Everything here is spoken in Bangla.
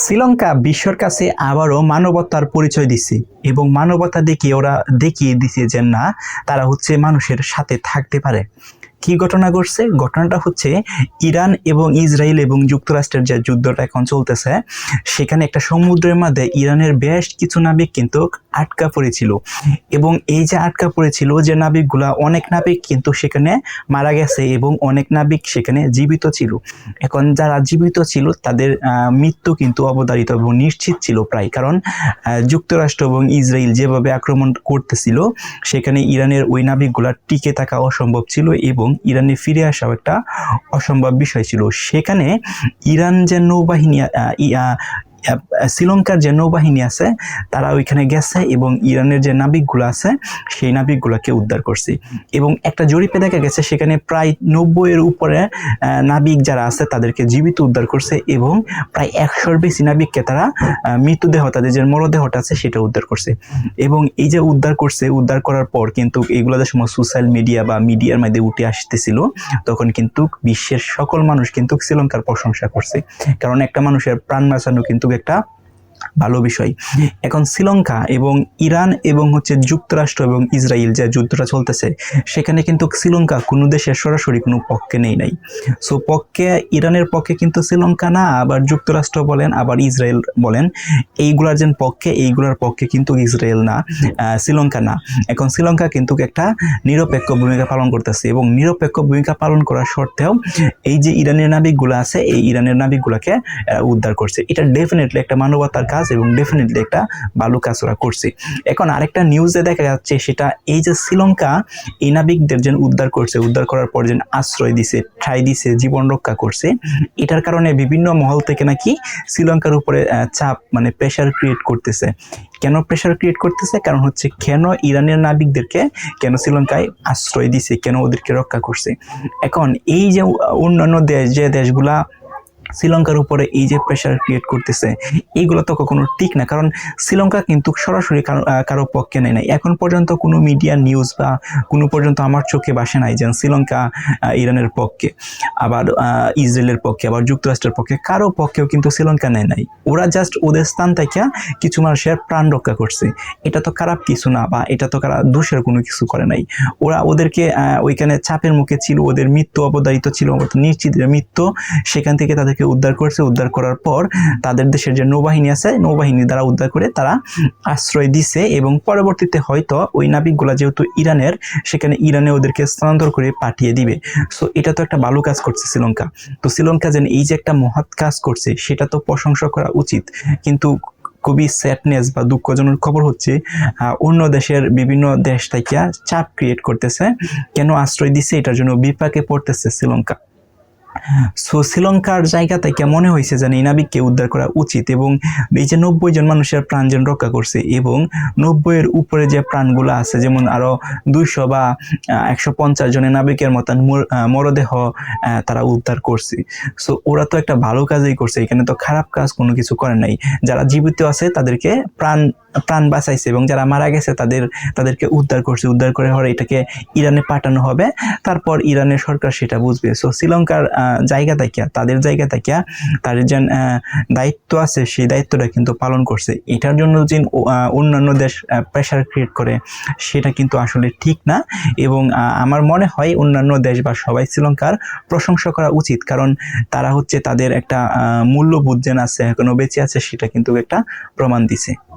শ্রীলঙ্কা বিশ্বর কাছে আবারও মানবতার পরিচয় দিচ্ছে এবং মানবতা দেখিয়ে ওরা দেখিয়ে দিছে যে না, তারা হচ্ছে মানুষের সাথে থাকতে পারে। কি ঘটনা ঘটছে? ঘটনাটা হচ্ছে ইরান এবং ইসরায়েল এবং যুক্তরাষ্ট্রের যে যুদ্ধটা এখন চলতেছে, সেখানে একটা সমুদ্রের মধ্যে ইরানের বেশ কিছু নাবিক কিন্তু আটকা পড়েছিল এবং এই যে আটকা পড়েছিল যে নাবিকগুলা, অনেক নাবিক কিন্তু সেখানে মারা গেছে এবং অনেক নাবিক সেখানে জীবিত ছিল। এখন যারা জীবিত ছিল তাদের মৃত্যু কিন্তু অবধারিত এবং নিশ্চিত ছিল প্রায়, কারণ যুক্তরাষ্ট্র এবং ইসরায়েল যেভাবে আক্রমণ করতেছিল সেখানে ইরানের ওই নাবিকগুলা টিকে থাকা অসম্ভব ছিল এবং ইরানে ফিরে আসাও একটা অসম্ভব বিষয় ছিল। সেখানে ইরান যে নৌবাহিনী শ্রীলঙ্কার যে নৌবাহিনী আছে তারা ওইখানে গেছে এবং ইরানের যে নাবিকগুলো আছে সেই নাবিকগুলোকে উদ্ধার করছে এবং একটা জরিপে দেখা গেছে সেখানে প্রায় 90-এর উপরে নাবিক যারা আছে তাদেরকে জীবিত উদ্ধার করছে এবং প্রায় 100-র বেশি নাবিককে তারা মৃতদেহ, তাদের যে মরদেহটা আছে সেটা উদ্ধার করছে। এবং এই যে উদ্ধার করছে, উদ্ধার করার পর কিন্তু এইগুলো যে সময় সোশ্যাল মিডিয়া বা মিডিয়ার মধ্যে উঠে আসতেছিল, তখন কিন্তু বিশ্বের সকল মানুষ কিন্তু শ্রীলঙ্কার প্রশংসা করছে, কারণ একটা মানুষের প্রাণ বাঁচানো কিন্তু একটা ভালো বিষয়। এখন শ্রীলঙ্কা এবং ইরান এবং হচ্ছে যুক্তরাষ্ট্র এবং ইসরায়েল যে যুদ্ধটা চলতেছে, সেখানে কিন্তু শ্রীলঙ্কা কোনো দেশের সরাসরি কোনো পক্ষে নাই। সো পক্ষে ইরানের পক্ষে কিন্তু শ্রীলঙ্কা না, আবার যুক্তরাষ্ট্র বলেন আবার ইসরায়েল বলেন, এইগুলার যে পক্ষে, এইগুলার পক্ষে কিন্তু ইসরায়েল না, শ্রীলঙ্কা না। এখন শ্রীলঙ্কা কিন্তু একটা নিরপেক্ষ ভূমিকা পালন করতেছে এবং নিরপেক্ষ ভূমিকা পালন করার সত্ত্বেও এই যে ইরানের নাবিকগুলো আছে, এই ইরানের নাবিকগুলোকে উদ্ধার করছে। এটা ডেফিনেটলি একটা মানবতার কাজ এবং ডেফিনেটলি একটা ভালো কাজ ওরা করছে। এখন আরেকটা নিউজে দেখা যাচ্ছে, সেটা এই যে শ্রীলঙ্কা এই নাবিকদের যে উদ্ধার করছে, উদ্ধার করার পর যে আশ্রয় দিছে, ঠাঁই দিছে, জীবন রক্ষা করছে, এটার কারণে বিভিন্ন মহল থেকে নাকি শ্রীলঙ্কার উপরে চাপ, মানে প্রেশার ক্রিয়েট করতেছে। কেন প্রেশার ক্রিয়েট করতেছে? কারণ হচ্ছে কেন ইরানের নাবিকদেরকে কেন শ্রীলঙ্কায় আশ্রয় দিছে, কেন ওদেরকে রক্ষা করছে। এখন এই যে অন্যান্য দেশ, যে দেশগুলা শ্রীলঙ্কার উপরে এই যে প্রেশার ক্রিয়েট করতেছে, এইগুলো তো কখনো ঠিক না, কারণ শ্রীলঙ্কা কিন্তু সরাসরি কারো পক্ষে নেয় নাই। এখন পর্যন্ত কোনো মিডিয়া নিউজ বা কোনো পর্যন্ত আমার চোখে বাসে নাই যে শ্রীলঙ্কা ইরানের পক্ষে, আবার ইসরায়েলের পক্ষে, আবার যুক্তরাষ্ট্রের পক্ষে, কারো পক্ষেও কিন্তু শ্রীলঙ্কা নেয় নাই। ওরা জাস্ট ওদের স্থান থেকে কিছু মানুষের প্রাণ রক্ষা করছে। এটা তো খারাপ কিছু না, বা এটা তো দোষের কোনো কিছু করে নাই। ওরা ওদেরকে ওইখানে চাপের মুখে ছিল, ওদের মৃত্যু অবধারিত ছিল, নিশ্চিত মৃত্যু, সেখান থেকে তাদেরকে উদ্ধার করছে। উদ্ধার করার পর তাদের দেশের যে নৌবাহিনী আছে, নৌবাহিনী দ্বারা উদ্ধার করে তারা আশ্রয় দিছে এবং পরবর্তীতে হয়তো ওই নাবিকগুলা যেহেতু ইরানের, সেখানে ইরানে ওদেরকে স্থানান্তর করে পাঠিয়ে দিবে। সো এটা তো একটা ভালো কাজ করছে শ্রীলঙ্কা। তো শ্রীলঙ্কা যেন এই যে একটা মহৎ কাজ করছে, সেটা তো প্রশংসা করা উচিত। কিন্তু খুবই স্যাডনেস বা দুঃখজনক খবর হচ্ছে, অন্য দেশের বিভিন্ন দেশ থেকে চাপ ক্রিয়েট করতেছে, কেন আশ্রয় দিচ্ছে এটার জন্য বিপাকে পড়তেছে শ্রীলঙ্কা। সো শ্রীলঙ্কার জায়গা থেকে মনে হয়েছে যে এই নাবিককে উদ্ধার করা উচিত এবং এই যে 90 জন মানুষের প্রাণ যেন রক্ষা করছে এবং 90-এর উপরে যে প্রাণগুলো আছে, যেমন আরো 200 বা 150 জনের নাবিকের মতন মরদেহ তারা উদ্ধার করছে। সো ওরা তো একটা ভালো কাজই করছে, এখানে তো খারাপ কাজ কোনো কিছু করে নাই। যারা জীবিত আছে তাদেরকে প্রাণ বাঁচাইছে এবং যারা মারা গেছে তাদেরকে উদ্ধার করছে। উদ্ধার করে হলে এটাকে ইরানে পাঠানো হবে, তারপর ইরানের সরকার সেটা বুঝবে। সো শ্রীলঙ্কার জায়গা থেকে, তাদের জায়গা থেকে তাদের যে দায়িত্ব আছে, সেই দায়িত্বটা কিন্তু পালন করছে। এটার জন্য যে অন্যান্য দেশ প্রেশার ক্রিয়েট করে, সেটা কিন্তু আসলে ঠিক না। এবং আমার মনে হয় অন্যান্য দেশ বা সবাই শ্রীলঙ্কার প্রশংসা করা উচিত, কারণ তারা হচ্ছে তাদের একটা মূল্যবোধ যেন আছে, এখনো বেঁচে আছে, সেটা কিন্তু একটা প্রমাণ দিছে।